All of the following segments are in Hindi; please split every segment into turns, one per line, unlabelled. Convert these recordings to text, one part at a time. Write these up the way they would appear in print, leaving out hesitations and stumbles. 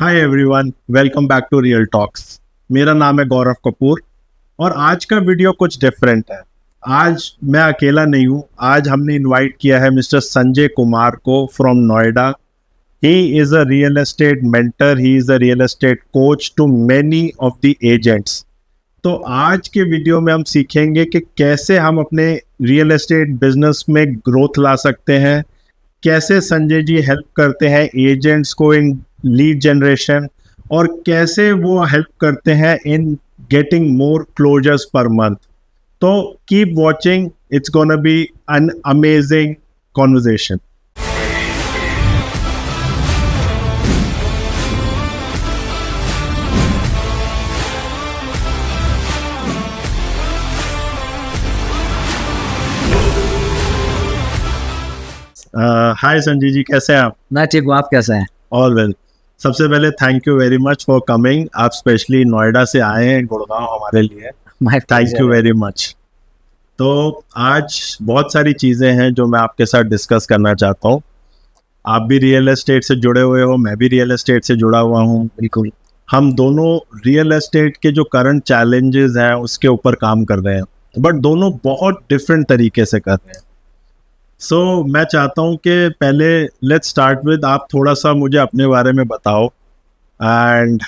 Hi everyone, welcome back to Real Talks. मेरा नाम है गौरव कपूर और आज का वीडियो कुछ डिफरेंट है। आज मैं अकेला नहीं हूँ। आज हमने इनवाइट किया है मिस्टर संजय कुमार को from Noida. He is a real estate mentor, he is a real estate coach to many of the agents. तो आज के वीडियो में हम सीखेंगे कि कैसे हम अपने रियल एस्टेट बिजनेस में ग्रोथ ला सकते हैं, कैसे संजय जी हेल्प करते हैं एजेंट्स को इन लीड जनरेशन, और कैसे वो हेल्प करते हैं in getting more closures per month. तो keep watching, it's gonna be an amazing conversation. Hi Sanjay ji, कैसे हैं आप?
मैं ठीक हूँ, आप कैसे हैं?
All well. सबसे पहले thank you very much for coming. आप स्पेशली नोएडा से आए हैं गुड़गांव हमारे लिए। Thank you very much. तो आज बहुत सारी चीज़ें हैं जो मैं आपके साथ डिस्कस करना चाहता हूँ। आप भी रियल एस्टेट से जुड़े हुए हो, मैं भी रियल एस्टेट से जुड़ा हुआ हूँ।
बिल्कुल।
हम दोनों रियल एस्टेट के जो करंट चैलेंजेस हैं उसके ऊपर काम कर रहे हैं, बट दोनों बहुत डिफरेंट तरीके से कर रहे हैं। सो मैं चाहता हूँ कि पहले लेट्स स्टार्ट विद, आप थोड़ा सा मुझे अपने बारे में बताओ and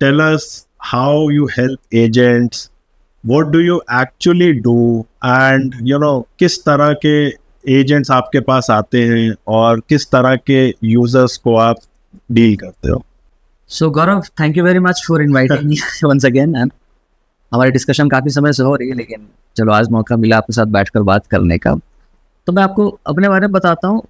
tell us how you help agents, what do you actually do, and किस तरह के एजेंट्स आपके पास आते हैं और किस तरह के यूजर्स को आप डील करते हो।
So Gaurav, thank you very much for inviting me once again. And हमारी डिस्कशन काफ़ी समय से हो रही है, लेकिन चलो आज मौका मिला आपके साथ बैठकर बात करने का। तो मैं आपको अपने बारे में बताता हूँ।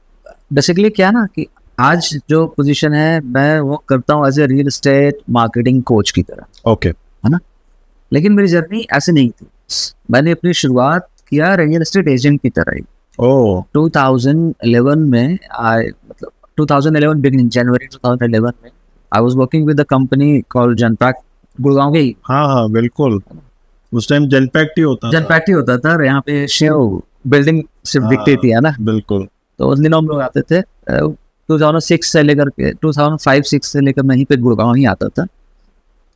बेसिकली क्या ना कि आज जो पोजीशन है मैं वो करता हूँ as a real estate marketing coach की तरह।
ओके।
है ना। लेकिन मेरी जर्नी ऐसे नहीं थी। मैंने अपनी शुरुआत किया रियल एस्टेट एजेंट की तरह ही। 2011 में मतलब 2011 बिगिनिंग जनवरी 2011 में I was working with the company called Genpact, Gurgaon के ही।
हाँ बिल्कुल, उस टाइम जनपैक्ट ही होता
था। यहाँ पे शेव बिल्डिंग सिर्फ दिखती थी, है ना।
बिल्कुल।
तो उस दिनों हम लोग आते थे 2006 से लेकर के 2005-6 से लेकर मैं यहीं पे गुड़गांव ही आता था।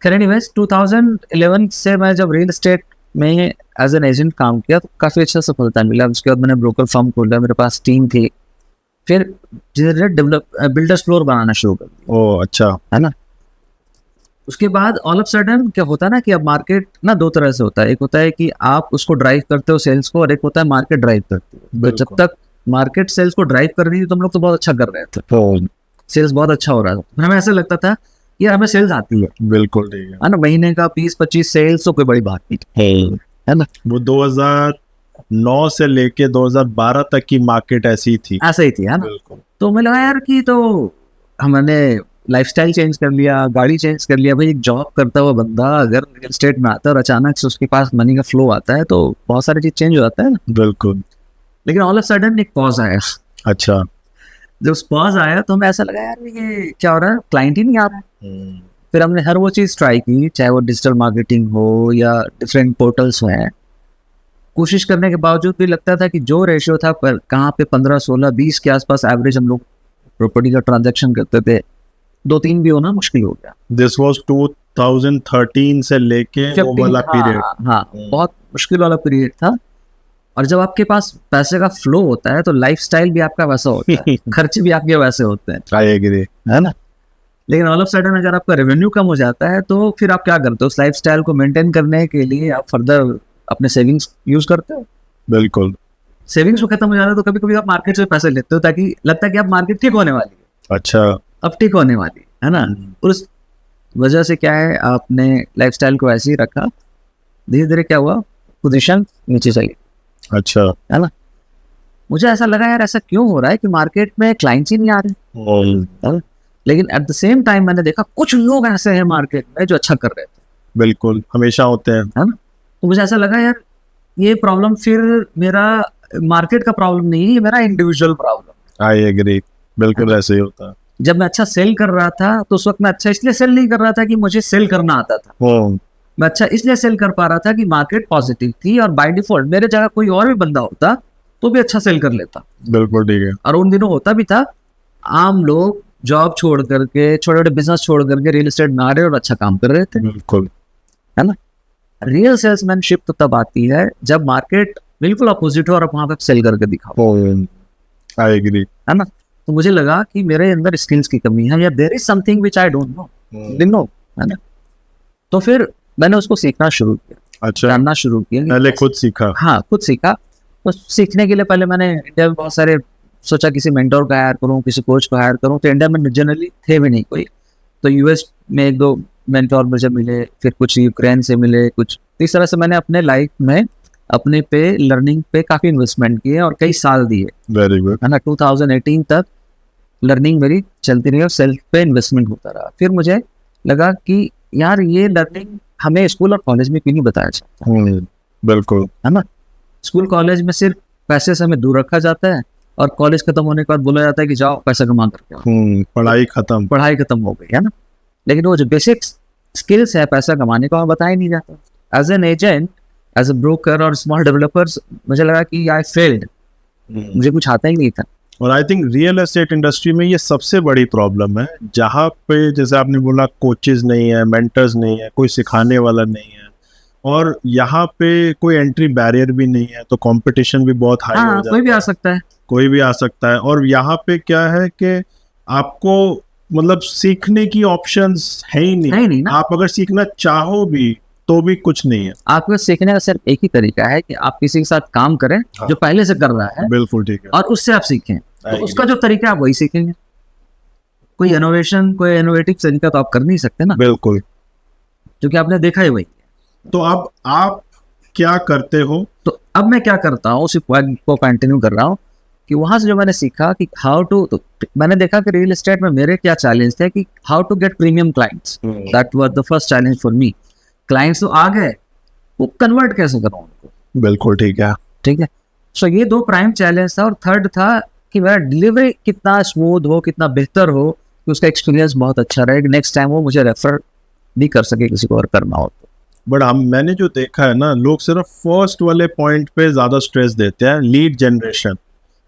खैर एनीवेज 2011 से मैं जब रियल एस्टेट में एज एन एजेंट काम किया तो काफ़ी अच्छा सफलता मिला। उसके बाद मैंने ब्रोकर फर्म खोला, मेरे पास टीम थी। फिर धीरे धीरे बिल्डर्स फ्लोर बनाना शुरू कर दिया।
ओह अच्छा।
है ना। उसके बाद ऑल ऑफ सडन क्या होता है ना कि अब मार्केट ना दो तरह से होता है। एक होता है कि आप उसको ड्राइव करते हो सेल्स को, और एक होता है मार्केट ड्राइव करती है। तो जब तक मार्केट सेल्स को ड्राइव कर रही थी तो हम लोग तो बहुत अच्छा कर रहे थे, सेल्स बहुत अच्छा हो रहा था। हमें ऐसा लगता था कि हमें सेल्स आती है।
बिल्कुल ठीक है
ना। महीने का 20-25 सेल्स तो कोई बड़ी बात नहीं है ना।
वो 2009 से लेके 2012 तक की मार्केट ऐसी थी,
ऐसा ही थी, है ना। तो मैं लगा यार कि तो हमने लाइफस्टाइल चेंज कर लिया, गाड़ी चेंज कर लिया। भाई एक जॉब करता हुआ बंदा अगर रियल एस्टेट में आता है और अचानक से उसके पास मनी का फ्लो आता है तो बहुत सारी चीज चेंज हो जाता है ना।
बिल्कुल।
लेकिन ऑल ऑफ सडन एक पॉज आया।
अच्छा।
जब पॉज आया तो हमें ऐसा लगा यार ये क्या हो रहा है, क्लाइंट ही नहीं आ रहा है। फिर हमने हर वो चीज़ ट्राई की, चाहे वो डिजिटल मार्केटिंग हो या डिफरेंट पोर्टल्स हैं। कोशिश करने के बावजूद भी लगता था कि जो रेशियो था पर कहाँ पे 15, 16, 20 के आसपास एवरेज हम लोग प्रॉपर्टी का ट्रांजेक्शन करते थे, 2-3 भी होना मुश्किल हो गया।
दिस वाज 2013 से लेके वो वाला पीरियड।
हाँ, बहुत मुश्किल वाला पीरियड था। और जब आपके पास पैसे का फ्लो होता है तो लाइफस्टाइल भी आपका वैसा होता है खर्चे भी आपके वैसे होते हैं।
आई एग्री,
है ना। लेकिन ऑल ऑफ सडन अगर आपका रेवेन्यू कम हो जाता है तो फिर आप क्या करते हो, उस लाइफस्टाइल को मेंटेन करने के लिए आप फर्दर अपने सेविंग्स यूज करते हो।
बिल्कुल।
सेविंग्स को खत्म हो जाता है तो कभी कभी आप मार्केट से पैसे लेते हो ताकि लगता है कि आप मार्केट ठीक होने वाली है।
अच्छा।
अब ठीक होने वाली है ना। और उस वजह से क्या है, आपने लाइफस्टाइल को ऐसे ही रखा। धीरे धीरे क्या हुआ, पोजीशन नीचे चली।
अच्छा।
है ना। मुझे ऐसा लगा यार ऐसा क्यों हो रहा है कि मार्केट में क्लाइंट्स ही नहीं आ रहे। लेकिन एट द सेम टाइम मैंने देखा कुछ लोग ऐसे हैं मार्केट में जो अच्छा कर रहे थे।
बिल्कुल, हमेशा होते हैं।
है ना। तो मुझे ऐसा लगा यार ये प्रॉब्लम फिर मेरा मार्केट का प्रॉब्लम नहीं है, ये मेरा इंडिविजुअल प्रॉब्लम।
आई एग्री, बिल्कुल ऐसे ही होता है।
जब मैं अच्छा सेल कर रहा था तो उस वक्त मैं अच्छा इसलिए सेल नहीं कर रहा था कि मुझे सेल करना आता था। मैं अच्छा इसलिए सेल कर पा रहा था कि मार्केट पॉजिटिव थी, और बाय डिफॉल्ट मेरे जगह कोई और भी बंदा होता तो भी अच्छा सेल कर लेता।
बिल्कुल ठीक है।
और उन दिनों होता भी था, आम लोग जॉब छोड़ करके, छोटे छोटे बिजनेस छोड़ करके रियल एस्टेट में आ रहे और अच्छा काम कर रहे थे,
बिल्कुल।
है ना। रियल सेल्समैनशिप तो तब आती है जब मार्केट बिल्कुल अपोजिट हो और आप वहां पे सेल करके दिखाओ,
आई एग्री।
है ना। तो मुझे लगा कि मेरे अंदर स्किल्स की कमी है, या there is something which I don't know, didn't know, है ना। तो फिर मैंने उसको सीखना शुरू किया,
अच्छा,
जानना शुरू किया।
पहले खुद सीखा।
हाँ, खुद सीखा। तो सीखने के लिए पहले मैंने इंडिया में बहुत सारे सोचा, किसी मेंटोर को हायर करूँ, किसी कोच को हायर करूँ, तो इंडिया में जनरली थे भी नहीं कोई। तो यूएस में 1-2 मेंटोर मुझे मिले, फिर कुछ यूक्रेन से मिले, कुछ। इस तरह से मैंने अपने लाइफ में अपने पे लर्निंग पे काफ़ी इन्वेस्टमेंट किए और कई साल दिए,
वेरी गुड,
है ना। 2018 तक लर्निंग मेरी चलती रही और सेल्फ पे इन्वेस्टमेंट होता रहा। फिर मुझे लगा कि यार ये लर्निंग हमें स्कूल और कॉलेज में क्यों नहीं बताया जाता,
बिल्कुल,
है ना। स्कूल कॉलेज में सिर्फ पैसे से हमें दूर रखा जाता है और कॉलेज खत्म होने के बाद बोला जाता है कि जाओ पैसा कमा करके आओ।
पढ़ाई खत्म,
पढ़ाई खत्म हो गई, है ना। लेकिन वो जो बेसिक स्किल्स है पैसा कमाने का, बताया ही नहीं जाता। As an agent, as a broker और स्मॉल डेवलपर्स, मुझे लगा कि आई फेल्ड, मुझे कुछ आता ही नहीं था।
और I think real estate industry में ये सबसे बड़ी प्रॉब्लम है, जहाँ पे जैसे आपने बोला कोचेस नहीं है, मेंटर्स नहीं है, कोई सिखाने वाला नहीं है, और यहाँ पे कोई एंट्री बैरियर भी नहीं है, तो कंपटीशन भी बहुत हाई हो जाता है।
कोई भी आ सकता है,
कोई भी आ सकता है। और यहाँ पे क्या है कि आपको मतलब सीखने की ऑप्शंस है ही नहीं, आप अगर सीखना चाहो भी तो भी कुछ नहीं है।
आपको सीखने का सिर्फ एक ही तरीका है कि आप किसी के साथ काम करें, हाँ, जो पहले से कर रहा है,
बिल्कुल ठीक है,
और उससे आप सीखें। तो उसका जो तरीका है आप वही सीखेंगे। कोई इनोवेशन, कोई इनोवेटिव तरीका तो आप कर नहीं सकते ना,
बिल्कुल,
क्योंकि आपने देखा ही वही।
तो अब आप क्या करते हो?
तो अब मैं क्या करता हूँ, उसी पॉइंट को कंटिन्यू कर रहा हूँ कि वहां से जो मैंने सीखा कि हाउ टू, तो मैंने देखा कि रियल एस्टेट में मेरे क्या चैलेंज थे कि how to get premium clients, that was the first challenge for me. Clients तो आ गए, वो कन्वर्ट कैसे करूँ उनको?
बिल्कुल ठीक है,
ठीक है। सो ये 2 प्राइम चैलेंज था। और थर्ड था कि मेरा डिलीवरी कितना स्मूथ हो, कितना बेहतर हो, कि उसका एक्सपीरियंस बहुत अच्छा रहे, नेक्स्ट टाइम वो मुझे रेफर भी कर सके किसी को और करना हो तो।
बट मैंने जो देखा है ना, लोग सिर्फ फर्स्ट वाले पॉइंट पे ज्यादा स्ट्रेस देते हैं, लीड जनरेशन।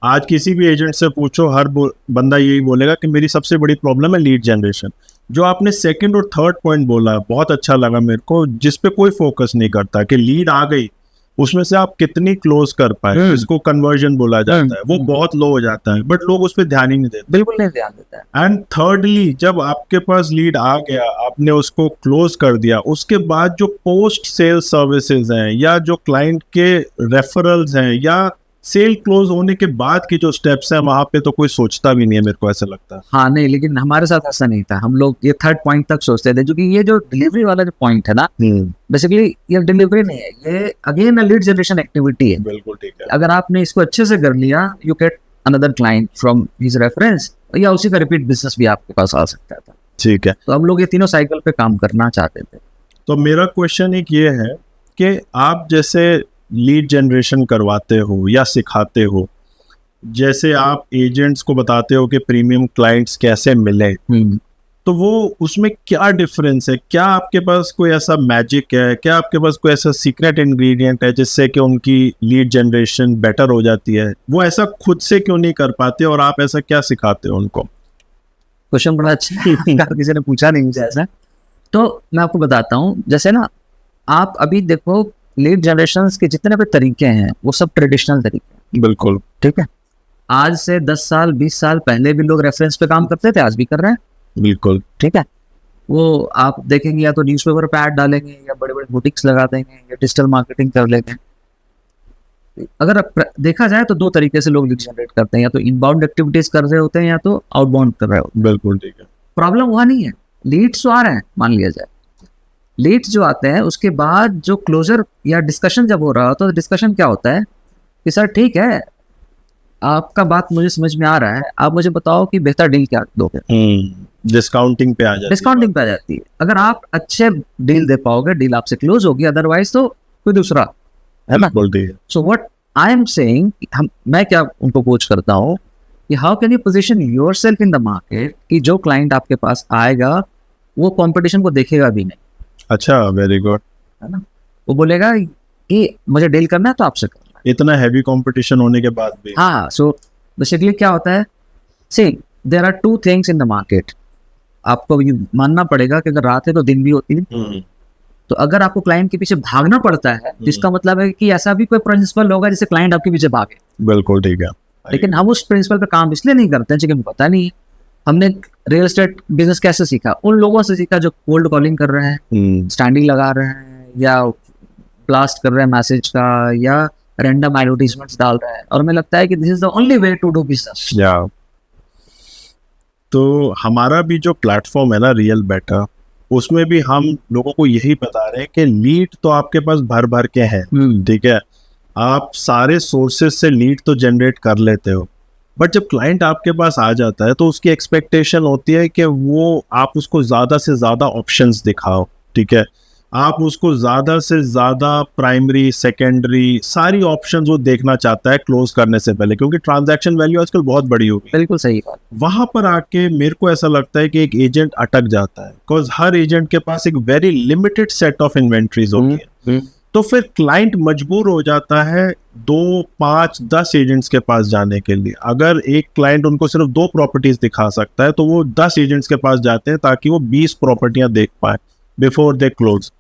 आज किसी भी एजेंट से पूछो, हर बंदा यही बोलेगा कि मेरी सबसे बड़ी प्रॉब्लम है लीड जनरेशन। जो आपने सेकंड और थर्ड पॉइंट बोला बहुत अच्छा लगा मेरे को, जिस पे कोई फोकस नहीं करता कि लीड आ गई, उसमें से आप कितनी क्लोज कर पाए, इसको कन्वर्जन बोला जाता है, वो बहुत लो हो जाता है, बट लोग उस पर ध्यान ही नहीं देते,
बिल्कुल नहीं ध्यान देता है।
एंड थर्डली, जब आपके पास लीड आ गया, आपने उसको क्लोज कर दिया, उसके बाद जो पोस्ट सेल सर्विसेज हैं, या जो क्लाइंट के रेफरल्स हैं, या सेल क्लोज होने के बाद की जो स्टेप्स हैं, वहां पे तो कोई सोचता भी नहीं है, मेरे को ऐसा लगता है।
हाँ नहीं, लेकिन हमारे साथ ऐसा नहीं था। हम लोग ये थर्ड पॉइंट तक सोचते थे, क्योंकि ये जो डिलीवरी वाला जो पॉइंट है ना, बेसिकली ये डिलीवरी नहीं है, ये अगेन लीड जनरेशन एक्टिविटी है।
बिल्कुल ठीक है।
अगर आपने इसको अच्छे से कर लिया, you get another client from his reference, या उसी का रिपीट बिजनेस भी आपके पास आ सकता था।
ठीक है,
तो हम लोग ये तीनों साइकिल पे काम करना चाहते थे।
तो मेरा क्वेश्चन एक ये है कि आप जैसे लीड जनरेशन करवाते हो या सिखाते हो, जैसे आप एजेंट्स को बताते हो कि प्रीमियम क्लाइंट्स कैसे मिले, तो वो उसमें क्या डिफरेंस है? क्या आपके पास कोई ऐसा मैजिक है, क्या आपके पास कोई ऐसा सीक्रेट इंग्रेडिएंट है जिससे कि उनकी लीड जनरेशन बेटर हो जाती है? वो ऐसा खुद से क्यों नहीं कर पाते, और आप ऐसा क्या सिखाते हो उनको?
क्वेश्चन बड़ा अच्छा है, किसी ने पूछा नहीं मुझे ऐसा। तो मैं आपको बताता हूँ, जैसे ना आप अभी देखो, लीड जनरेशन के जितने भी तरीके हैं वो सब ट्रेडिशनल तरीके हैं।
बिल्कुल
ठीक है। आज से 10 साल 20 साल पहले भी लोग रेफरेंस पे काम करते थे, आज भी कर रहे हैं।
बिल्कुल
ठीक है। वो आप देखेंगे, या तो न्यूज़पेपर पे ऐड डालेंगे, या बड़े बड़े बुटीक्स लगा देंगे, या डिजिटल मार्केटिंग कर लेंगे। अगर देखा जाए तो 2 तरीके से लोग लीड जनरेट करते हैं, या तो इनबाउंड एक्टिविटीज कर रहे होते हैं, या तो आउटबाउंड कर रहे होते हैं।
बिल्कुल ठीक है।
प्रॉब्लम वहाँ नहीं है, लीड्स तो आ रहे हैं, मान लिया जाए। लीड्स जो आते हैं, उसके बाद जो क्लोजर या डिस्कशन जब हो रहा हो, तो डिस्कशन क्या होता है कि सर ठीक है, आपका बात मुझे समझ में आ रहा है, आप मुझे बताओ कि बेहतर डील क्या दोगे।
डिस्काउंटिंग पे आ जाती है।
डिस्काउंटिंग पे आ जाती है। अगर आप अच्छे डील दे पाओगे, डील आपसे क्लोज होगी, अदरवाइज तो कोई दूसरा, है ना। So what I am saying, मैं क्या उनको कोच करता हूँ कि how can you position yourself in the market, कि जो क्लाइंट आपके पास आएगा वो कंपटीशन को देखेगा भी नहीं।
अच्छा, वेरी गुड,
है ना। वो बोलेगा कि मुझे डील करना है तो आपसे करना है,
इतना हैवी कंपटीशन होने के बाद भी।
हाँ। सो बेसिकली क्या होता है, see there are two things in the market. आपको ये मानना पड़ेगा कि अगर रात है तो दिन भी होती है. तो अगर आपको क्लाइंट के पीछे भागना पड़ता है तो इसका मतलब है कि ऐसा भी कोई प्रिंसिपल होगा जिससे क्लाइंट आपके पीछे भागे.
बिल्कुल ठीक है.
लेकिन हम उस प्रिंसिपल पे काम इसलिए नहीं करते हैं क्योंकि हमें पता नहीं है. हमने रियल एस्टेट बिजनेस कैसे सीखा? उन लोगों से सीखा जो कोल्ड कॉलिंग कर रहे हैं, स्टैंडिंग लगा रहे हैं, या ब्लास्ट कर रहे हैं मैसेज का, या रैंडम एडवर्टाइजमेंट्स डाल रहे हैं. और हमें लगता है कि this is the only way to do business.
तो हमारा भी जो प्लेटफॉर्म है ना रियल बेटर, उसमें भी हम लोगों को यही बता रहे हैं कि लीड तो आपके पास भर भर के हैं. ठीक है, आप सारे सोर्सेज से लीड तो जनरेट कर लेते हो, बट जब क्लाइंट आपके पास आ जाता है तो उसकी एक्सपेक्टेशन होती है कि वो आप उसको ज़्यादा से ज़्यादा ऑप्शंस दिखाओ. ठीक है, आप उसको ज़्यादा से ज़्यादा प्राइमरी सेकेंडरी सारी ऑप्शंस वो देखना चाहता है क्लोज करने से पहले, क्योंकि ट्रांजैक्शन वैल्यू आजकल बहुत बड़ी हो गई.
बिल्कुल सही बात.
वहाँ पर आके मेरे को ऐसा लगता है कि एक एजेंट अटक जाता है, बिकॉज हर एजेंट के पास एक very limited set of inventories होती है. तो फिर क्लाइंट मजबूर हो जाता है 2, 5, 10 एजेंट्स के पास जाने के लिए. अगर एक क्लाइंट उनको सिर्फ 2 प्रॉपर्टीज दिखा सकता है तो वो 10 एजेंट्स के पास जाते हैं ताकि वो 20 प्रॉपर्टियां देख पाए बिफोर दे क्लोज.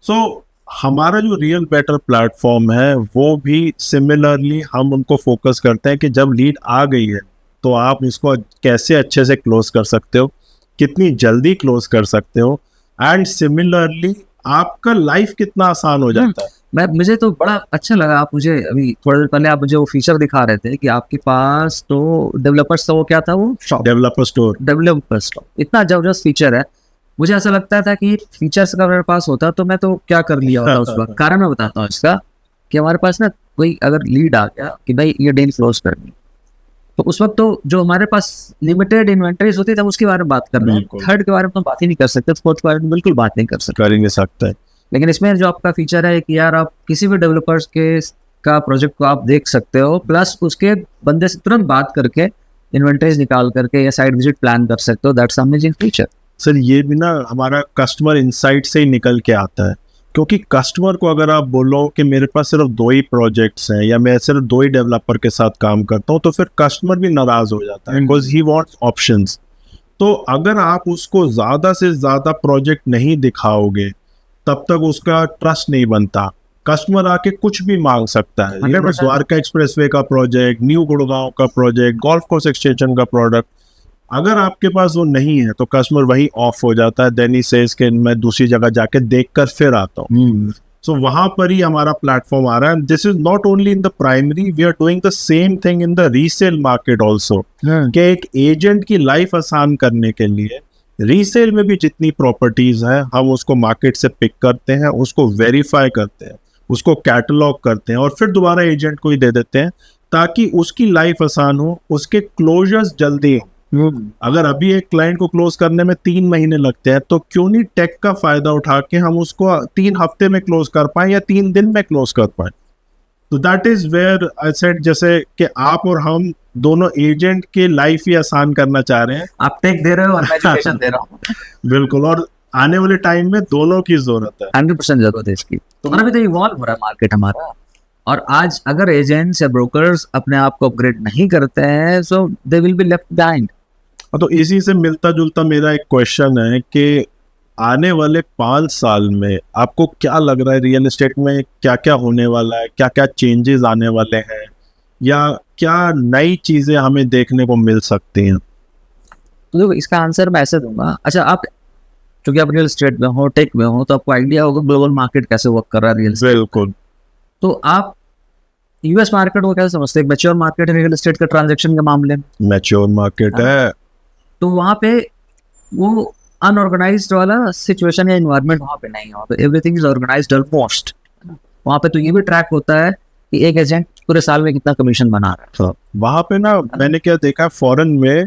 सो हमारा जो रियल बेटर प्लेटफॉर्म है वो भी सिमिलरली हम उनको फोकस करते हैं कि जब लीड आ गई है तो आप उसको कैसे अच्छे से क्लोज कर सकते हो, कितनी जल्दी क्लोज कर सकते हो, एंड सिमिलरली आपका लाइफ कितना आसान हो जाता है.
मुझे तो बड़ा अच्छा लगा. आप मुझे अभी थोड़ी देर पहले आप मुझे वो फीचर दिखा रहे थे कि आपके पास तो डेवलपर्स का वो क्या था, वो शॉप, डेवलपर स्टोर. इतना जबरदस्त फीचर है. मुझे ऐसा लगता था कि फीचर्स का मेरे पास होता तो मैं तो क्या कर लिया होता उस वक्त. कारण मैं बताता हूँ इसका, कि हमारे पास ना कोई अगर लीड आ गया कि भाई ये डील क्लोज करनी, तो उस वक्त तो जो हमारे पास लिमिटेड इन्वेंटरीज होती है हम उसके बारे में बात कर रहे हैं. थर्ड के बारे में तो बात ही नहीं कर सकते, फोर्थ के बारे में बिल्कुल बात नहीं कर सकते. लेकिन इसमें जो आपका फीचर है कि यार आप किसी भी डेवलपर्स के का प्रोजेक्ट को आप देख सकते हो, प्लस उसके बंदे से तुरंत बात करके इन्वेंटरीज निकाल करके या साइट विजिट प्लान कर सकते हो. That's amazing feature.
सर ये भी ना हमारा कस्टमर इनसाइट से ही निकल के आता है, क्योंकि कस्टमर को अगर आप बोलो कि मेरे पास सिर्फ 2 ही प्रोजेक्ट्स हैं या मैं सिर्फ 2 ही डेवलपर के साथ काम करता हूं, तो फिर कस्टमर भी नाराज हो जाता है, बिकॉज ही वांट्स ऑप्शंस. तो अगर आप उसको ज़्यादा से ज़्यादा प्रोजेक्ट नहीं दिखाओगे तब तक उसका ट्रस्ट नहीं बनता. कस्टमर आके कुछ भी मांग सकता है, द्वारका एक्सप्रेसवे का प्रोजेक्ट, न्यू गुड़गांव का प्रोजेक्ट, गोल्फ कोर्स एक्सटेंशन का प्रोडक्ट. अगर आपके पास वो नहीं है तो कस्टमर वही ऑफ हो जाता है, देन ही सेज कि मैं दूसरी जगह जाके देखकर फिर आता हूँ. सो वहां पर ही हमारा प्लेटफॉर्म आ रहा है. This is not only in the primary, we are doing the same thing in the resale market also. कि एक एजेंट की लाइफ आसान करने के लिए रीसेल में भी जितनी प्रॉपर्टीज है हम उसको मार्केट से पिक करते हैं, उसको वेरीफाई करते हैं, उसको कैटलॉग करते हैं और फिर दोबारा एजेंट को ही दे देते हैं ताकि उसकी लाइफ आसान हो, उसके क्लोजर्स जल्दी हो. अगर अभी एक क्लाइंट को क्लोज करने में 3 महीने लगते हैं तो क्यों नहीं टेक का फायदा उठा के हम उसको 3 हफ्ते में क्लोज कर पाए या 3 दिन में क्लोज कर पाए. तो that is where I said, जैसे कि आप और हम दोनों एजेंट के लाइफ ही आसान करना चाह रहे हैं.
आप टेक दे रहे हो और मैं एजुकेशन दे रहा हूँ.
बिल्कुल, और आने वाले टाइम में दोनों की जरूरत है.
100% जरूरत है इसकी. तो अभी तो इवॉल्व हो रहा है मार्केट हमारा, और आज अगर एजेंट्स या ब्रोकर्स अपने आप को अपग्रेड नहीं करते हैं so they will be left behind.
तो इसी से मिलता जुलता मेरा एक क्वेश्चन है कि आने वाले 5 साल में आपको क्या लग रहा है रियल एस्टेट में क्या क्या होने वाला है, क्या क्या चेंजेस आने वाले हैं, या क्या नई चीजें हमें देखने को मिल सकती हैं?
तो देखो इसका आंसर मैं ऐसे दूंगा. अच्छा, आप क्योंकि आप रियल एस्टेट में हो, टेक में हो, तो आपको आइडिया होगा ग्लोबल मार्केट कैसे वर्क कर रहा है रियल एस्टेट.
बिल्कुल.
तो आप यूएस मार्केट को कैसे समझते हैं? मैच्योर मार्केट है रियल एस्टेट के ट्रांजैक्शन के मामले में.
मैच्योर मार्केट है.
तो वहाँ पे वो अनऑर्गेनाइज्ड वाला सिचुएशन या एनवायरनमेंट वहाँ पे नहीं है. वहाँ पे एवरीथिंग इज ऑर्गेनाइज्ड ऑलमोस्ट. वहाँ पे तो ये भी ट्रैक होता है कि एक एजेंट पूरे साल में कितना कमीशन बना रहा है.
वहाँ पे ना मैंने क्या देखा, फॉरेन में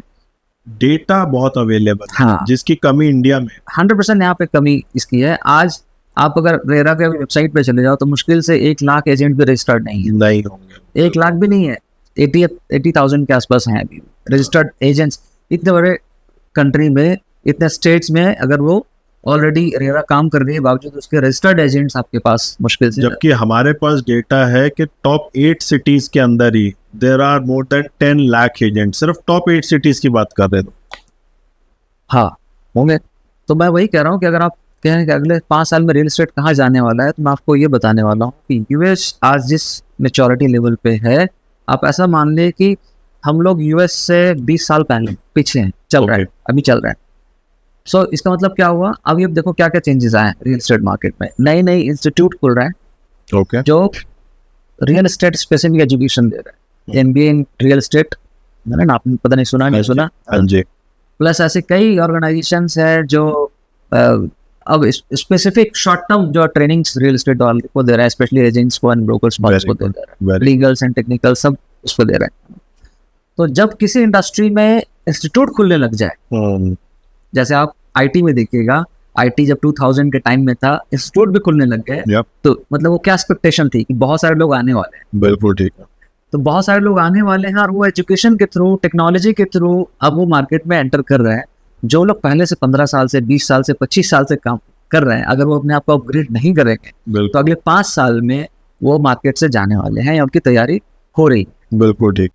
डेटा बहुत अवेलेबल है. हाँ. जिसकी कमी इंडिया में
100% यहाँ पे कमी इसकी है. आज आप अगर रेरा के वेबसाइट पे चले जाओ तो मुश्किल से 1 लाख एजेंट भी रजिस्टर्ड नहीं
होंगे.
1 लाख भी नहीं है, 80,000 के आसपास हैं अभी रजिस्टर्ड एजेंट्स. इतने बड़े कंट्री में, इतने स्टेट्स में अगर वो ऑलरेडी रेरा काम कर रही है, बावजूद उसके रजिस्टर्ड एजेंट्स आपके पास मुश्किल से।
जबकि हमारे पास डेटा है कि टॉप 8 सिटीज के अंदर ही there are more than 10 lakh agent, सिर्फ टॉप 8 सिटीज की बात कर रहे हो।
हाँ होंगे। तो मैं वही कह रहा हूँ कि अगर आप कहें कि अगले 5 साल में रियल एस्टेट कहाँ जाने वाला है, तो मैं आपको ये बताने वाला हूँ कि यूएस आज जिस मेच्योरिटी लेवल पे है, आप ऐसा मान लें कि हम लोग यूएस से 20 साल पहले पीछे हैं, चल रहा है, अभी चल रहा है। सो इसका मतलब क्या हुआ, अभी अब देखो क्या क्या चेंजेस आए हैं रियल एस्टेट मार्केट में। नई नई इंस्टीट्यूट खुल रहा है
ओके,
जो रियल एस्टेट स्पेसिफिक एजुकेशन दे रहा है। एमबीए इन रियल एस्टेट, मैंने आपने पता नहीं सुना, नहीं सुना?
हाँ जी।
प्लस ऐसे कई ऑर्गेनाइजेशंस हैं जो अब स्पेसिफिक शॉर्ट टर्म जो ट्रेनिंग्स रियल एस्टेट को दे रहा है, स्पेशली एजेंट्स को एंड ब्रोकर्स को दे रहा है, लीगल्स एंड टेक्निकल सब उसको दे रहा है। तो जब किसी इंडस्ट्री में इंस्टीट्यूट खुलने लग जाए, जैसे आप आईटी में देखिएगा, आईटी जब 2000 के टाइम में था, इंस्टीट्यूट भी खुलने लग गए, तो मतलब वो क्या एक्सपेक्टेशन थी कि बहुत सारे लोग आने वाले हैं।
बिल्कुल ठीक है।
तो बहुत सारे लोग आने वाले हैं और वो एजुकेशन के थ्रू, टेक्नोलॉजी के थ्रू अब वो मार्केट में एंटर कर रहे हैं। जो लोग पहले से 15 साल से 20 साल से 25 साल से काम कर रहे हैं, अगर वो अपने आप को अपग्रेड नहीं करेंगे तो अगले 5 साल में वो मार्केट से जाने वाले हैं या उनकी तैयारी हो रही है।
बिल्कुल ठीक।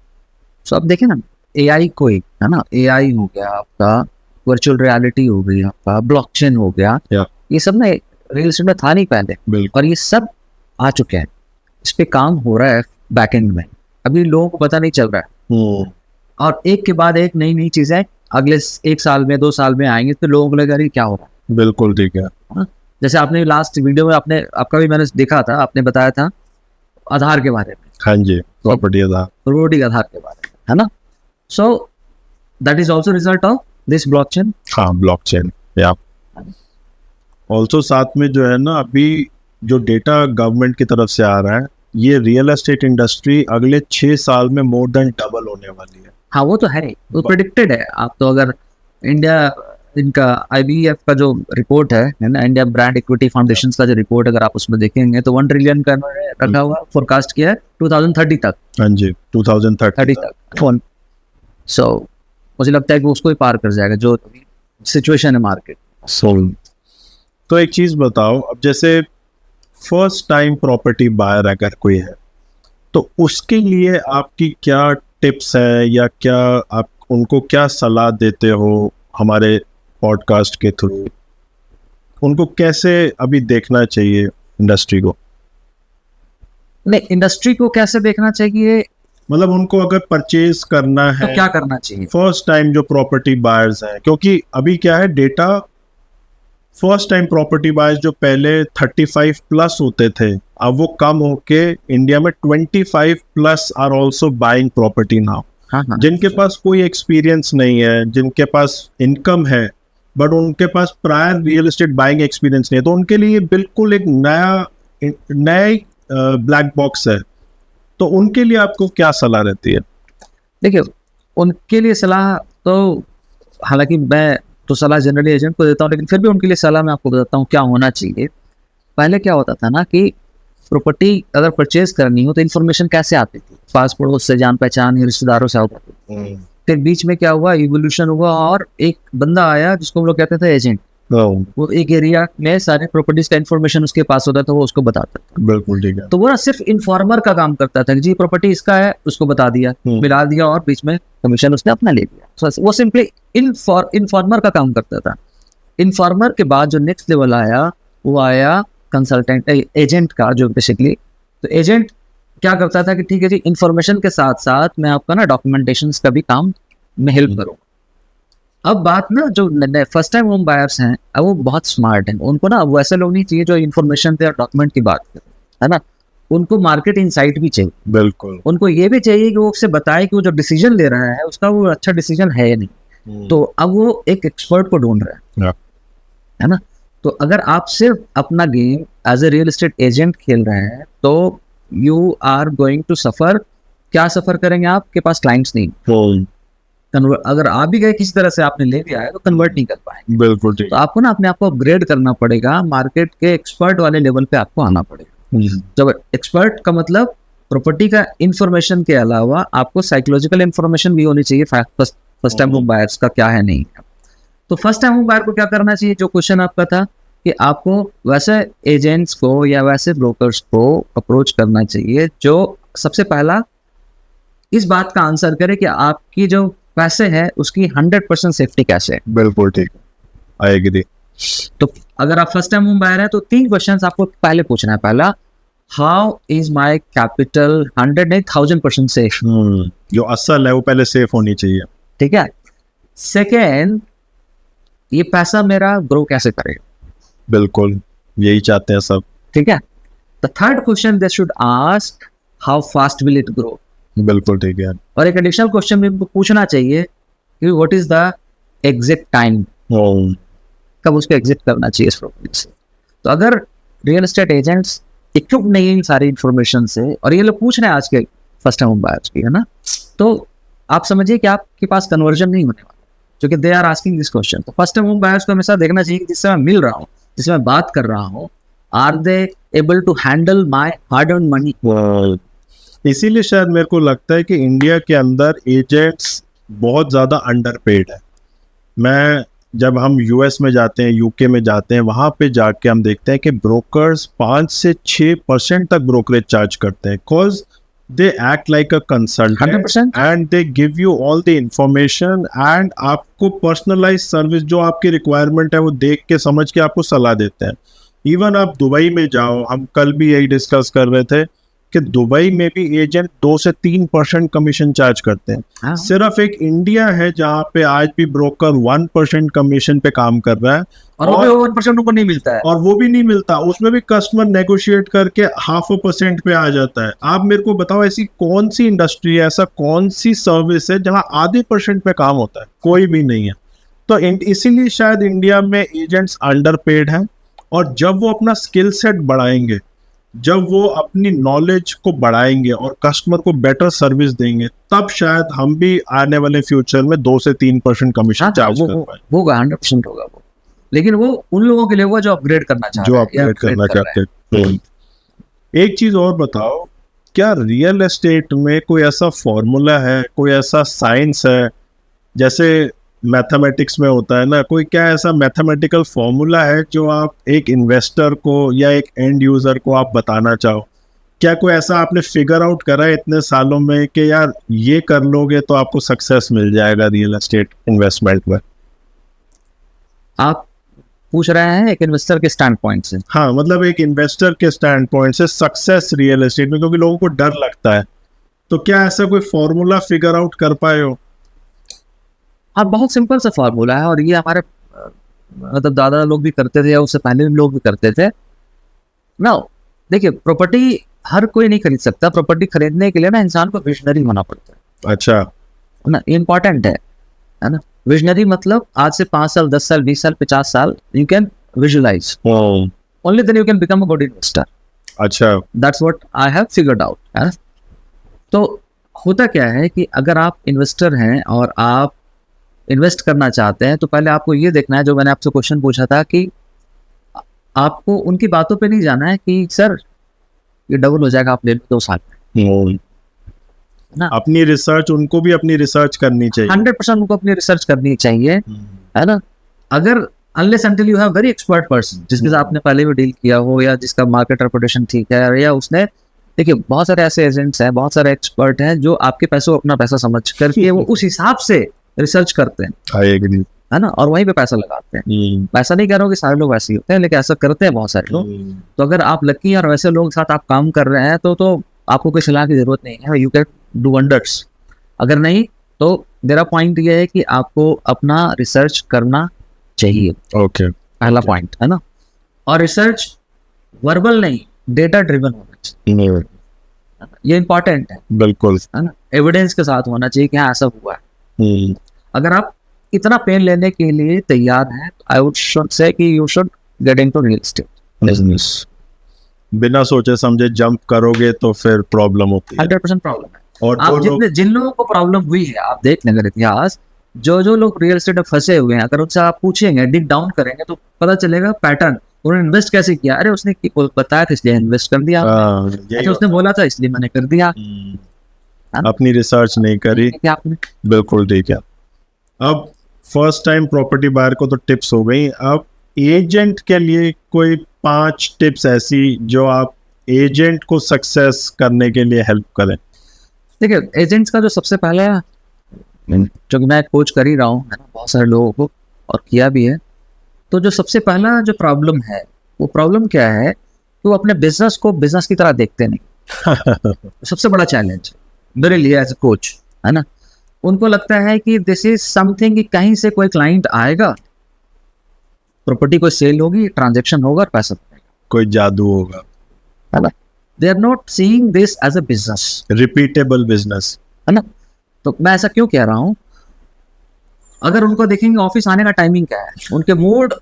तो अब देखें ना, एआई कोई है ना, एआई हो गया आपका, वर्चुअल रियलिटी हो गई आपका, ब्लॉकचेन हो गया, ये सब ना रियल एस्टेट में था नहीं पहले, और ये सब आ चुके हैं। इस पे काम हो रहा है बैकएंड में, अभी लोगों को पता नहीं चल रहा है। और एक के बाद एक नई नई चीजें अगले 1 साल में 2 साल में आएंगे, तो लोगों को लगेगा अरे क्या हो रहा है।
बिल्कुल ठीक है।
जैसे आपने लास्ट वीडियो में आपका भी मैंने देखा था, आपने बताया था आधार के बारे में।
हाँ जी, प्रॉपर्टी
आधार के बारे में, है ना। So that is also result of this blockchain.
हाँ, ब्लॉकचेन या ऑल्सो साथ में जो है ना, अभी जो डेटा गवर्नमेंट की तरफ से आ रहा है, ये रियल एस्टेट इंडस्ट्री अगले 6 साल में मोर देन डबल होने वाली है।
हाँ वो तो है, वो प्रेडिक्टेड है। आप तो अगर इंडिया, इनका IBF का जो रिपोर्ट है ना, इंडिया ब्रांड इक्विटी फाउंडेशन का जो रिपोर्ट, अगर आप उसमें देखेंगे तो 1 ट्रिलियन का रखा हुआ, फोरकास्ट किया है 2030 तक।
हाँ जी, 2030
तक। सो मुझे लगता है कि उसको ही पार कर जाएगा जो सिचुएशन है मार्केट।
तो एक चीज बताओ, अब जैसे फर्स्ट टाइम प्रॉपर्टी बायर अगर कोई है, तो उसके लिए आपकी क्या टिप्स है, या क्या आप उनको क्या सलाह देते हो हमारे पॉडकास्ट के थ्रू? उनको कैसे अभी देखना चाहिए इंडस्ट्री को?
नहीं, इंडस्ट्री को कैसे देखना चाहिए
मतलब उनको अगर परचेज करना है
तो क्या करना चाहिए
फर्स्ट टाइम जो प्रॉपर्टी बायर्स हैं? क्योंकि अभी क्या है, data first time property buyers जो पहले 35 प्लस होते थे, अब वो कम होके इंडिया में 25 plus are also buying property now. जिनके पास कोई एक्सपीरियंस नहीं है, जिनके पास इनकम है बट उनके पास prior real estate buying experience नहीं है, तो उनके लिए बिल्कुल एक नया ब्लैक बॉक्स है। तो उनके लिए आपको क्या सलाह रहती है?
देखिए, उनके लिए सलाह तो, हालांकि मैं तो सलाह जनरली एजेंट को देता हूँ, लेकिन फिर भी उनके लिए सलाह मैं आपको बताता हूँ क्या होना चाहिए। पहले क्या होता था ना कि प्रॉपर्टी अगर परचेज करनी हो तो इन्फॉर्मेशन कैसे आती थी, पास पड़ोस से, जान पहचान या रिश्तेदारों से आती थी। फिर बीच में क्या हुआ, इवोल्यूशन हुआ और एक बंदा आया जिसको हम लोग कहते थे एजेंट। वो एक एरिया में सारे प्रॉपर्टीज का इन्फॉर्मेशन उसके पास होता था, वो उसको बताता था।
बिल्कुल ठीक है।
तो वो ना सिर्फ इन्फॉर्मर का काम करता था कि जी प्रॉपर्टी इसका है, उसको बता दिया, मिला दिया और बीच में कमीशन उसने अपना ले लिया। वो सिंपली इन्फॉर्मर का काम करता था। इन्फॉर्मर के बाद जो नेक्स्ट लेवल आया, वो आया कंसल्टेंट एजेंट का, जो बेसिकली, तो एजेंट क्या करता था कि ठीक है जी, इन्फॉर्मेशन के साथ साथ मैं आपका ना डॉक्यूमेंटेशन का भी काम में हेल्प करूँगा। अब बात ना, जो फर्स्ट टाइम होम बायर्स हैं, अब वो बहुत स्मार्ट हैं। उनको ना वैसे लोग नहीं चाहिए जो इन्फॉर्मेशन पे और डॉक्यूमेंट की बात करें, है ना। उनको मार्केट इंसाइट भी चाहिए।
बिल्कुल।
उनको ये भी चाहिए कि वो उससे बताए कि वो जो डिसीजन ले रहा है उसका वो अच्छा डिसीजन है या नहीं। तो अब वो एक एक्सपर्ट को ढूंढ रहा है ना। तो अगर आप सिर्फ अपना game as a real estate agent खेल रहे हैं तो you are going to suffer. क्या सफर करेंगे? आपके पास क्लाइंट्स नहीं, अगर आप भी गए किसी तरह से, आपने ले भी आया तो कन्वर्ट नहीं कर पाएंगे।
बिल्कुल ठीक।
तो आपको ना अपने आप को अपग्रेड करना पड़ेगा, मार्केट के एक्सपर्ट वाले लेवल पे आपको आना पड़ेगा। जब एक्सपर्ट का मतलब प्रॉपर्टी का इंफॉर्मेशन के अलावा आपको साइकोलॉजिकल इंफॉर्मेशन भी होनी चाहिए फर्स्ट टाइम होम बायर्स का क्या है नहीं है। तो फर्स्ट टाइम होम बायर को क्या करना चाहिए, जो क्वेश्चन आपका था कि आपको वैसे एजेंट्स को या वैसे ब्रोकर्स को अप्रोच करना चाहिए जो सबसे पहला इस बात का आंसर करे कि आपकी जो पैसे है उसकी 100% सेफ्टी कैसे है।
बिल्कुल ठीक, आई एग्री।
तो अगर आप फर्स्ट टाइम होम बायर है तो 3 क्वेश्चंस आपको पहले पूछना है। पहला, हाउ इज माय कैपिटल 100 नहीं 1000% सेफ,
जो असल है वो पहले सेफ होनी चाहिए।
ठीक है। सेकेंड, ये पैसा मेरा ग्रो कैसे करेगा,
बिल्कुल यही चाहते हैं सब।
ठीक है। The third question they should ask, how fast will it grow.
बिल्कुल ठीक है।
और एक एडिशनल क्वेश्चन भी उनको पूछना चाहिए कि what is the exit time, कब उसको एग्जिट करना चाहिए इस प्रॉपर्टी से। तो अगर रियल एस्टेट एजेंट्स इक्विप नहीं है इन सारी इन्फॉर्मेशन से, और ये लोग पूछ रहे हैं आज के फर्स्ट टाइम होम बायर्स की, है ना, तो आप समझिए कि आपके पास कन्वर्जन नहीं होने वाला, क्योंकि they are asking this question. तो फर्स्ट टाइम होम बायर्स को हमेशा देखना चाहिए कि जिससे मैं मिल रहा हूँ, जिससे मैं बात कर रहा हूँ, are they able to handle my hard earn money.
इसीलिए शायद मेरे को लगता है कि इंडिया के अंदर एजेंट्स बहुत ज़्यादा अंडरपेड है। मैं जब हम यूएस में जाते हैं, यूके में जाते हैं, वहाँ पे जाके हम देखते हैं कि ब्रोकर्स 5 से 6% तक ब्रोकरेज चार्ज करते हैं, because they act like a consultant
100%।
And they give you all the information and आपको पर्सनलाइज सर्विस जो आपकी रिक्वायरमेंट है वो देख के समझ के आपको सलाह देते हैं। इवन आप दुबई में जाओ, हम कल भी यही डिस्कस कर रहे थे कि दुबई में भी एजेंट 2 से 3% कमीशन चार्ज करते हैं।
हाँ।
सिर्फ एक इंडिया है जहाँ पे आज भी ब्रोकर 1% कमीशन पे काम कर रहा है,
और वो भी 1% उनको नहीं मिलता है,
और वो भी नहीं मिलता, उसमें भी कस्टमर नेगोशिएट करके 0.5% पे आ जाता है। आप मेरे को बताओ ऐसी कौन सी इंडस्ट्री है, ऐसा कौन सी सर्विस है जहाँ आधे % पे काम होता है? कोई भी नहीं है। तो इसीलिए शायद इंडिया में एजेंट्स अंडरपेड हैं, और जब वो अपना स्किल सेट बढ़ाएंगे, जब वो अपनी नॉलेज को बढ़ाएंगे और कस्टमर को बेटर सर्विस देंगे, तब शायद हम भी आने वाले फ्यूचर में 2 से 3% कमीशन चार्ज कर पाए।
वो 100% होगा वो, लेकिन वो उन लोगों के लिए होगा जो अपग्रेड करना चाहते हैं,
जो अपग्रेड करना चाहते हैं। एक चीज और बताओ, क्या रियल एस्टेट में कोई ऐसा फॉर्मूला है, कोई ऐसा साइंस है, जैसे मैथमेटिक्स में होता है ना, कोई क्या ऐसा मैथमेटिकल फॉर्मूला है जो आप एक इन्वेस्टर को या एक एंड यूजर को आप बताना चाहो? क्या कोई ऐसा आपने फिगर आउट करा है इतने सालों में कि यार ये कर लोगे तो आपको सक्सेस मिल जाएगा रियल एस्टेट इन्वेस्टमेंट में?
आप पूछ रहे हैं एक इन्वेस्टर के स्टैंड पॉइंट से?
हाँ, मतलब एक इन्वेस्टर के स्टैंड पॉइंट से सक्सेस रियल एस्टेट में, क्योंकि लोगों को डर लगता है, तो क्या ऐसा कोई फॉर्मूला फिगर आउट कर पाए हो?
हाँ, बहुत सिंपल सा फार्मूला है, और ये हमारे मतलब दादा लोग भी करते थे या उससे पहले भी लोग भी करते थे ना। देखिए, प्रॉपर्टी हर कोई नहीं खरीद सकता। प्रॉपर्टी खरीदने के लिए ना इंसान को विजनरी होना पड़ता है।
अच्छा,
है ना, इम्पॉर्टेंट है ना। विजनरी मतलब आज से 5 साल 10 साल 20 साल 50 साल you can visualise, only then you can become a good investor.
अच्छा,
that's what I have figured out, है ना। तो होता क्या है कि अगर आप इन्वेस्टर हैं और आप इन्वेस्ट करना चाहते हैं, तो पहले आपको ये देखना है, जो मैंने आपसे क्वेश्चन पूछा था, कि आपको उनकी बातों पे नहीं जाना है कि सर ये डबल हो जाएगा, आप ले लो 2 साल में ना।
अपनी रिसर्च, उनको भी अपनी रिसर्च करनी चाहिए।
100% उनको अपनी रिसर्च करनी चाहिए, है ना। अगर unless until you have very expert person जिसके साथ आपने पहले भी डील किया हो, या जिसका मार्केट रेपुटेशन ठीक है, या उसने, देखिए बहुत सारे ऐसे एजेंट्स हैं, बहुत सारे एक्सपर्ट हैं जो आपके पैसों को अपना पैसा समझ करके वो उस हिसाब से रिसर्च करते हैं, है ना, और वहीं पे पैसा लगाते हैं। पैसा नहीं कह रहा हूँ कि सारे लोग वैसे ही होते हैं, लेकिन ऐसा करते हैं बहुत सारे लोग। तो अगर आप लकी और वैसे लोगों के साथ आप काम कर रहे हैं तो आपको कोई सलाह की जरूरत नहीं है, यू कैन डू वंडर्स। अगर नहीं तो मेरा पॉइंट ये है कि आपको अपना रिसर्च करना चाहिए।
ओके,
पहला पॉइंट, है ना। और रिसर्च वर्बल नहीं, डेटा ड्रिवन होना चाहिए, ये इंपॉर्टेंट है।
बिल्कुल,
है ना, एविडेंस के साथ होना चाहिए कि हाँ ऐसा हुआ है। अगर आप इतना पेन लेने के लिए तैयार हैं, आई वुड शुड से कि you should get into real estate business.
बिना सोचे समझे जंप करोगे तो फिर प्रॉब्लम होती है।
100% प्रॉब्लम है।
और
आप जिन लोगों को प्रॉब्लम हुई है, आप देख लेंगे इतिहास, जो लोग रियल एस्टेट में फंसे हुए हैं, अगर उनसे आप पूछेंगे, डिग डाउन करेंगे, तो पता चलेगा पैटर्न। उन्होंने इन्वेस्ट कैसे किया? अरे उसने बताया था इसलिए इन्वेस्ट कर दिया, अच्छा उसने बोला था इसलिए मैंने कर दिया,
अपनी रिसर्च नहीं करी।
आपने
बिल्कुल ठीक है। अब फर्स्ट टाइम प्रॉपर्टी बायर को तो टिप्स हो गई, अब एजेंट के लिए कोई 5 टिप्स ऐसी जो आप एजेंट को सक्सेस करने के लिए हेल्प करें।
देखिए, एजेंट्स का जो सबसे पहला, जो कि मैं कोच कर ही रहा हूँ बहुत सारे लोगों को और किया भी है, तो जो सबसे पहला जो प्रॉब्लम है वो प्रॉब्लम क्या है कि वो अपने बिजनेस को बिजनेस की तरह देखते नहीं। सबसे बड़ा चैलेंज मेरे लिए एज ए कोच है ना, उनको लगता है कि दिस इज समथिंग कि कहीं से कोई क्लाइंट आएगा, प्रॉपर्टी कोई सेल होगी, ट्रांजैक्शन होगा और पैसा मिलेगा,
कोई जादू होगा,
है ना। They are not seeing this as a business,
repeatable business,
है ना। तो मैं ऐसा क्यों कह रहा हूँ, अगर उनको देखेंगे ऑफिस आने का टाइमिंग क्या है, उनके मूड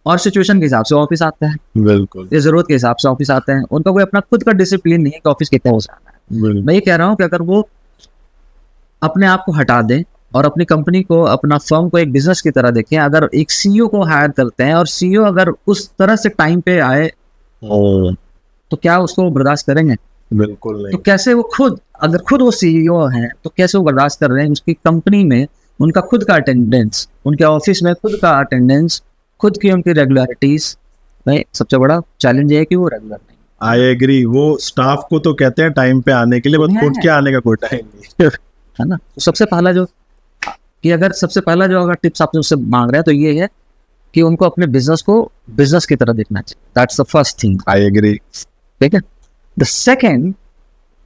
और सिचुएशन के हिसाब से ऑफिस आते हैं,
बिल्कुल
ये जरूरत के हिसाब से ऑफिस आते हैं, उनका कोई अपना खुद का डिसिप्लिन नहीं है कि ऑफिस कितने हो जाना है। मैं ये कह रहा हूँ कि अगर वो अपने आप को हटा दें और अपनी कंपनी को, अपना फर्म को एक बिजनेस की तरह देखें, अगर एक सीईओ को हायर करते हैं और सीईओ अगर उस तरह से टाइम पे आए तो क्या उसको बर्दाश्त करेंगे?
बिल्कुल नहीं।
तो कैसे वो खुद, अगर खुद वो सीईओ हैं तो कैसे वो बर्दाश्त कर रहे हैं उसकी कंपनी में उनका खुद का अटेंडेंस, उनके ऑफिस में खुद का अटेंडेंस, खुद की उनकी रेगुलरिटीज। भाई सबसे बड़ा चैलेंज ये है कि वो रेगुलर नहीं।
आई एग्री, वो स्टाफ को तो कहते हैं टाइम पे आने के लिए, बस खुद के आने का कोई टाइम नहीं
है ना। तो सबसे पहला जो कि अगर सबसे पहला जो अगर टिप्स आप उससे मांग रहे हैं तो ये है कि उनको अपने बिजनेस को बिजनेस की तरह देखना चाहिए। That's the first thing.
I agree.
ठीक है। द सेकेंड,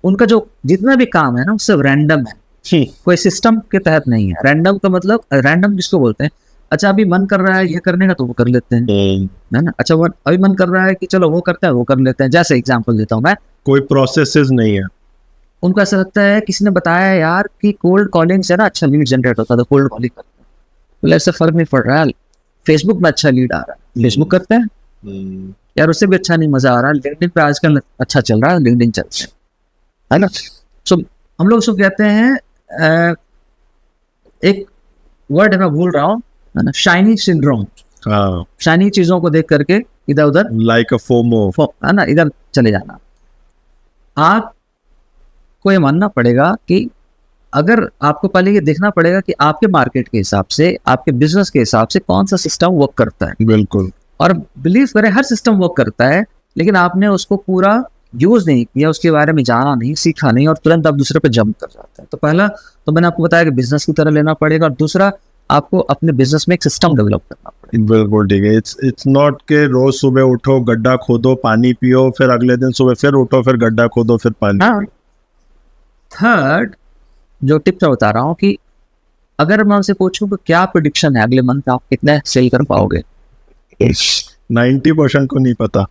उनका जो जितना भी काम है ना वो सब रैंडम है, कोई सिस्टम के तहत नहीं है। रैंडम का मतलब, रैंडम जिसको बोलते हैं, अच्छा अभी मन कर रहा है ये करने का तो वो कर लेते हैं, है ना। अच्छा अभी मन कर रहा है कि चलो वो करते हैं, वो कर लेते हैं। जैसे एग्जांपल देता हूँ मैं,
कोई प्रोसेसेस नहीं है।
उनको ऐसा लगता है, किसी ने बताया यार कि कोल्ड कॉलिंग से ना अच्छा लीड जनरेट होता है, तो कोल्ड कॉलिंग करते हैं। तो ऐसे फर्क नहीं पड़ रहा है, फेसबुक में अच्छा लीड आ रहा है, फेसबुक करते हैं यार, उससे भी अच्छा नहीं मजा आ रहा है, लिंक्डइन पे आजकल अच्छा चल रहा है, लिंक्डइन चलते है ना। सो हम लोग उसको कहते हैं, एक वर्ड है मैं भूल रहा हूँ, है ना, शाइनी सिंड्रोम।
हाँ,
शाइनी चीजों को देख करके इधर उधर,
लाइक अ फोमो,
है ना, इधर चले जाना। आपको ये मानना पड़ेगा कि अगर आपको पहले ये देखना पड़ेगा कि आपके मार्केट के हिसाब से, आपके बिजनेस के हिसाब से कौन सा सिस्टम वर्क करता है।
बिल्कुल।
और बिलीव करें, हर सिस्टम वर्क करता है, लेकिन आपने उसको पूरा यूज नहीं किया, उसके बारे में जाना नहीं, सीखा नहीं, और तुरंत आप दूसरे पे जंप कर जाते हैं। तो पहला तो मैंने आपको बताया कि बिजनेस की तरह लेना पड़ेगा, और दूसरा आपको अपने बिजनेस में एक सिस्टम डेवलप करना पड़ेगा।
बिल्कुल ठीक है। इट्स नॉट के रोज सुबह उठो, गड्ढा खोदो, पानी पियो, फिर अगले दिन सुबह फिर उठो, फिर गड्ढा खोदो, फिर पानी।
हाँ। थर्ड जो टिप मैं बता रहा हूँ कि अगर मैं उनसे पूछूं कि क्या प्रेडिक्शन है अगले मंथ आप कितने सेल कर पाओगे,
90% को नहीं पता।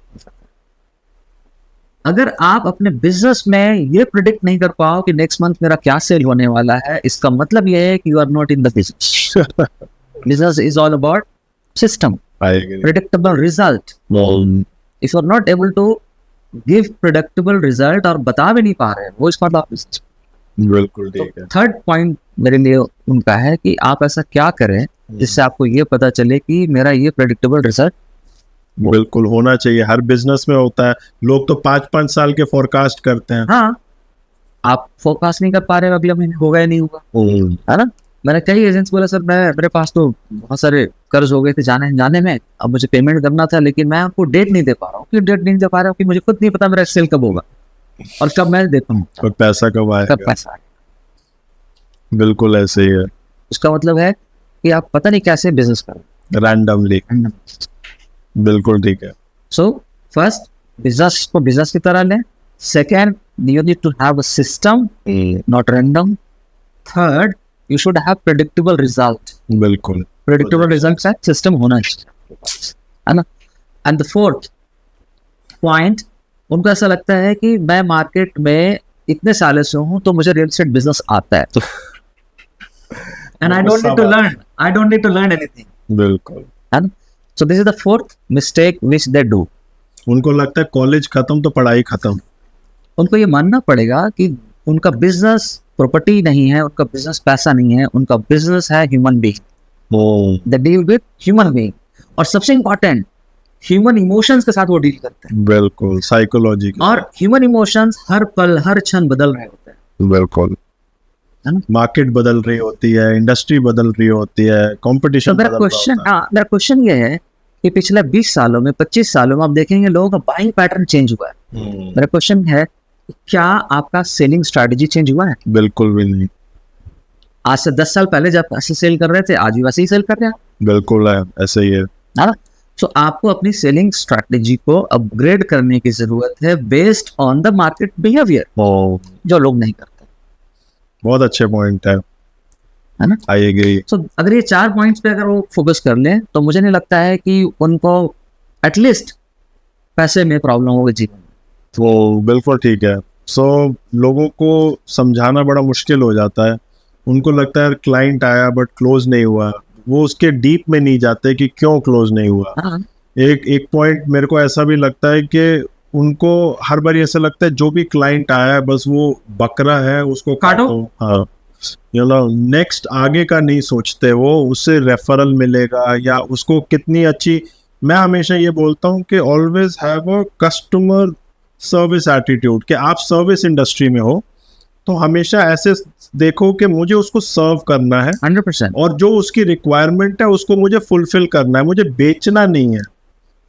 अगर आप अपने बिजनेस में ये प्रिडिक्ट नहीं कर पाओ कि नेक्स्ट मंथ मेरा क्या सेल होने वाला है, इसका मतलब ये है कि you are not in the business. Business is all about system, predictable result. If you are not able to give predictable result और बता भी नहीं पा रहे हैं, वो इसका मतलब बिजनेस।
बिल्कुल ठीक है।
थर्ड पॉइंट मेरे लिए उनका है कि आप ऐसा क्या करें जिससे आपको ये पता चले कि मेरा ये प्रेडिक्टेबल रिजल्ट
बिल्कुल होना चाहिए। हर बिजनेस में होता है, लोग तो 5-5 साल के फोरकास्ट करते हैं।
हाँ, आप फोरकास्ट नहीं कर पा रहे, अगले महीने होगा या नहीं होगा, है ना। मैंने कई एजेंट्स बोला सर मेरे पास तो बहुत सारे कर्ज हो गए थे जाने में, अब मुझे पेमेंट करना था, लेकिन मैं आपको डेट नहीं दे पा रहा हूँ। क्यों डेट नहीं दे पा रहा हूँ? कि मुझे खुद नहीं पता मेरा सेल कब होगा और कब मैं दे पाऊंगा,
और पैसा कब आएगा,
कब पैसा आएगा।
बिल्कुल ऐसे ही है।
उसका मतलब है कि आप पता नहीं कैसे बिजनेस करें,
रैंडमली। बिल्कुल ठीक है।
सो फर्स्ट, बिजनेस को बिजनेस की तरह लें। Second, you need to have a system, not random. Third, you should have predictable result.
बिल्कुल,
प्रेडिक्टेबल रिजल्ट का सिस्टम होना चाहिए, है ना। एंड द फोर्थ पॉइंट, उनको ऐसा लगता है कि मैं मार्केट में इतने सालों से हूं तो मुझे रियल एस्टेट बिजनेस आता है, तो and I don't need to learn anything.
बिल्कुल,
है ना। So this is the fourth mistake which they do.
उनको लगता है कॉलेज खत्म तो पढ़ाई खत्म।
उनको ये मानना पड़ेगा कि उनका बिजनेस प्रॉपर्टी नहीं है, उनका बिजनेस पैसा नहीं है, उनका बिजनेस है human being. They deal with human being, और सबसे इंपॉर्टेंट ह्यूमन इमोशंस के साथ वो डील करते हैं।
बिल्कुल, साइकोलॉजी।
और ह्यूमन इमोशंस हर पल हर क्षण बदल रहे होते हैं।
बिल्कुल।
है ना?
मार्केट बदल रही होती है, इंडस्ट्री बदल रही होती है,
तो
कंपटीशन
मेरा क्वेश्चन ये है कि पिछले 20 सालों में 25 सालों में आप देखेंगे लोगों का बाइंग पैटर्न चेंज हुआ है। मेरा क्वेश्चन है क्या आपका सेलिंग स्ट्रैटेजी चेंज हुआ है?
बिल्कुल भी नहीं।
आज से 10 साल पहले जब ऐसे सेल कर रहे थे आज भी वैसे ही सेल कर रहे हैं,
बिल्कुल है, ऐसे ही है।
ना? तो आपको अपनी सेलिंग स्ट्रैटेजी को अपग्रेड करने की जरूरत है based on the market behaviour, जो लोग नहीं करते।
बहुत अच्छे पॉइंट है
ना?
I agree.
तो अगर ये 4 पॉइंट्स पे अगर वो फोकस कर लें तो मुझे नहीं लगता है कि उनको एटलीस्ट पैसे में प्रॉब्लम होगी जीवन में।
तो बिल्कुल ठीक है। लोगों को समझाना बड़ा मुश्किल हो जाता है। उनको लगता है क्लाइंट आया बट क्लोज नहीं हुआ, वो उसके डीप में नहीं जाते कि क्यों क्लोज नहीं हुआ।
हाँ।
एक पॉइंट मेरे को ऐसा भी लगता है कि उनको हर बार ऐसा लगता है जो भी क्लाइंट आया है बस वो बकरा है, उसको काटो। हाँ, नेक्स्ट आगे का नहीं सोचते वो, उससे रेफरल मिलेगा या उसको कितनी अच्छी। मैं हमेशा ये बोलता हूँ कि always have a customer service attitude, कि आप सर्विस इंडस्ट्री में हो तो हमेशा ऐसे देखो कि मुझे उसको सर्व करना है
100%,
और जो उसकी रिक्वायरमेंट है उसको मुझे फुलफिल करना है, मुझे बेचना नहीं है।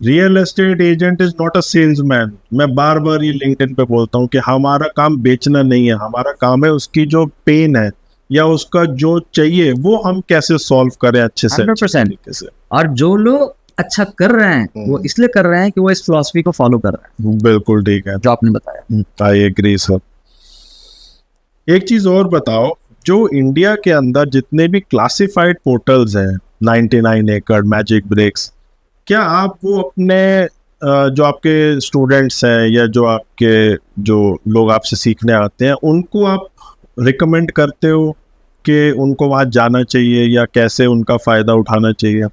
Real estate agent is not a salesman. मैं बार बार ये लिंक्डइन पे बोलता हूँ कि हमारा काम बेचना नहीं है, हमारा काम है उसकी जो पेन है या उसका जो चाहिए वो हम कैसे सॉल्व करें अच्छे से
100%।
तरीके से।
और जो लोग अच्छा कर रहे हैं वो इसलिए कर रहे हैं कि वो इस फिलॉसफी को फॉलो कर रहे हैं।
बिल्कुल ठीक है,
जो आपने बताया।
I agree sir. एक चीज और बताओ, जो इंडिया के अंदर जितने भी क्लासिफाइड पोर्टल्स हैं, 99 एकड़, मैजिक ब्रिक्स, क्या आप वो अपने जो आपके स्टूडेंट्स हैं या जो लोग आपसे सीखने आते हैं उनको आप रिकमेंड करते हो कि उनको वहाँ जाना चाहिए या कैसे उनका फ़ायदा उठाना चाहिए?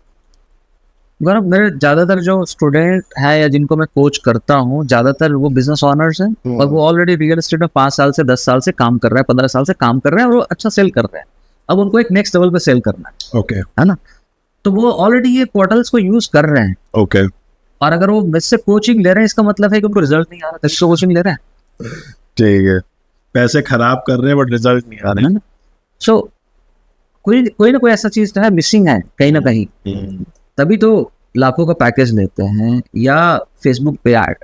गौरव, मेरे ज़्यादातर जो स्टूडेंट है या जिनको मैं कोच करता हूँ ज़्यादातर वो बिजनेस ऑनर्स हैं और वो ऑलरेडी रियल एस्टेट में 5 साल से 10 साल से काम कर रहे हैं, 15 साल से काम कर रहे हैं और वो अच्छा सेल कर रहे हैं। अब उनको एक नेक्स्ट लेवल पे सेल करना है।
ओके,
है ना? तो वो ऑलरेडी ये पोर्टल्स को यूज कर रहे हैं।
ओके,
और अगर वो मुझसे कोचिंग ले रहे हैं इसका मतलब है कि उनको रिजल्ट नहीं आ रहा, तो कोचिंग ले रहे हैं।
ठीक है, पैसे खराब कर रहे हैं बट रिजल्ट नहीं आ रहे हैं।
सो कोई ना कोई ऐसा चीज तो है, मिसिंग है कहीं ना कहीं। तभी तो लाखों का पैकेज लेते हैं या फेसबुक पे ऐड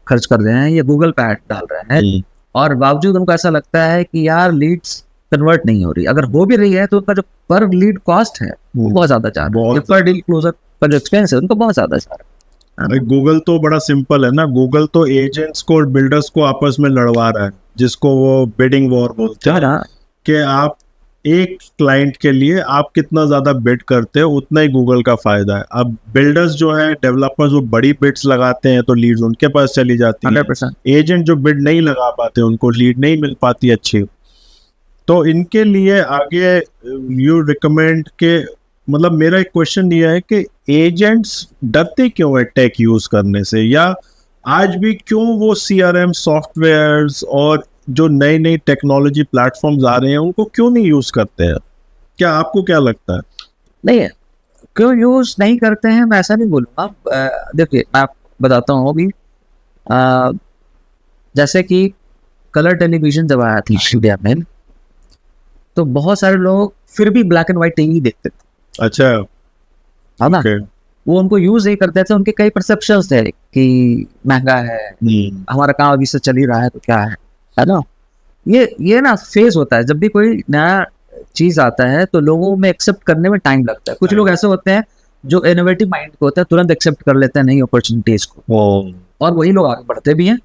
खर्च कर रहे हैं या गूगल पे ऐड डाल रहे हैं और बावजूद उनको ऐसा लगता है कि यार लीड्स कन्वर्ट नहीं हो रही। अगर हो भी रही है तो उनका जो पर लीड कॉस्ट है वो बहुत ज्यादा चाह रहा है, पर डील क्लोजर का जो एक्सपेंस है उनको बहुत ज्यादा चाह रहा है।
गूगल तो बड़ा सिंपल है ना, गूगल तो एजेंट्स को और बिल्डर्स को आपस में लड़वा रहा है, जिसको वो बिडिंग वॉर बोलते हैं, कि आप एक क्लाइंट के लिए आप कितना ज्यादा बिड करते हो उतना ही गूगल का फायदा है। अब बिल्डर्स जो है, डेवलपर्स, वो बड़ी बिड्स लगाते हैं तो लीड्स उनके पास चली जाती है।
100%।
एजेंट जो बिड नहीं लगा पाते उनको लीड नहीं मिल पाती अच्छी। तो इनके लिए आगे यू रिकमेंड के, मतलब मेरा एक क्वेश्चन ये है कि एजेंट्स डरते क्यों है टेक यूज करने से, या आज भी क्यों वो CRM सॉफ्टवेयर्स और जो नई नई टेक्नोलॉजी प्लेटफॉर्म्स आ रहे हैं उनको क्यों नहीं यूज करते हैं? क्या आपको क्या लगता है?
नहीं, क्यों यूज नहीं करते हैं मैं ऐसा नहीं बोलूँगा। देखिए मैं बताता हूँ अभी, जैसे कि कलर टेलीविजन जब आया थी इंडिया में तो बहुत सारे लोग फिर भी ब्लैक एंड व्हाइट टीवी देखते थे।
अच्छा,
है ना? वो उनको यूज नहीं करते थे, उनके कई परसेप्शंस थे कि महंगा है, हमारा काम अभी से चल ही रहा है तो क्या है ना? ये ना फेज होता है, जब भी कोई नया चीज आता है तो लोगों में एक्सेप्ट करने में टाइम लगता है। कुछ लोग ऐसे होते हैं जो इनोवेटिव माइंड को होता है, तुरंत एक्सेप्ट कर लेते हैं नई अपॉर्चुनिटीज को और वही लोग आगे बढ़ते भी हैं।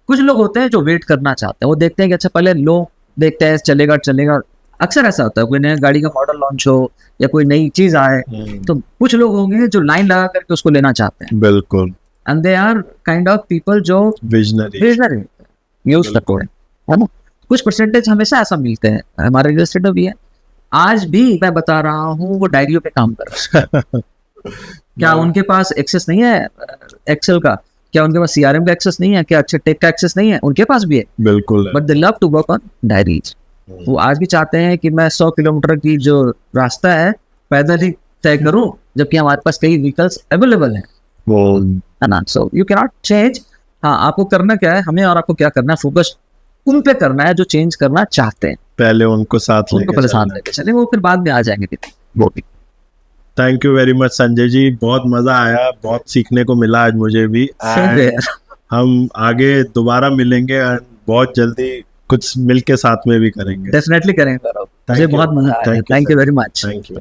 कुछ लोग होते हैं जो वेट करना चाहते हैं, वो देखते हैं कि अच्छा पहले लोग देखते हैं चलेगा। अक्सर ऐसा होता है, कोई नया गाड़ी का मॉडल लॉन्च हो या कोई नई चीज आए तो कुछ लोग होंगे जो लाइन लगा करके उसको लेना चाहते हैं।
बिल्कुल।
And they are kind of people जो विजनरी यूज करते हैं, है ना? कुछ परसेंटेज हमेशा ऐसा मिलते हैं, हमारे रियल एस्टेट में भी है। आज भी मैं बता रहा हूँ वो डायरियों पे काम कर रहे हैं। क्या उनके पास एक्सेस नहीं है एक्सेल का? क्या उनके पास CRM का एक्सेस नहीं है? क्या अच्छे टेक का एक्सेस नहीं है? उनके पास भी है,
बिल्कुल।
But they love to work on diaries. वो आज भी चाहते हैं कि मैं 100 किलोमीटर की जो रास्ता है पैदल ही तय करूं, जबकि हमारे पास कई व्हीकल्स अवेलेबल है ना? So you can not change. हाँ, आपको करना क्या है, हमें और आपको क्या करना है, फोकस उन पे करना है जो चेंज करना चाहते हैं।
पहले उनको साथ
उनको पहले साथ लेके चले, वो फिर बाद में आ जाएंगे दीदी वो भी।
Thank you very much Sanjay ji, बहुत मजा आया, बहुत सीखने को मिला आज मुझे भी। हम आगे दोबारा मिलेंगे और बहुत जल्दी कुछ मिलके साथ में भी करेंगे।
डेफिनेटली करेंगे, मुझे बहुत मजा आया। Thank you very much.
Thank you.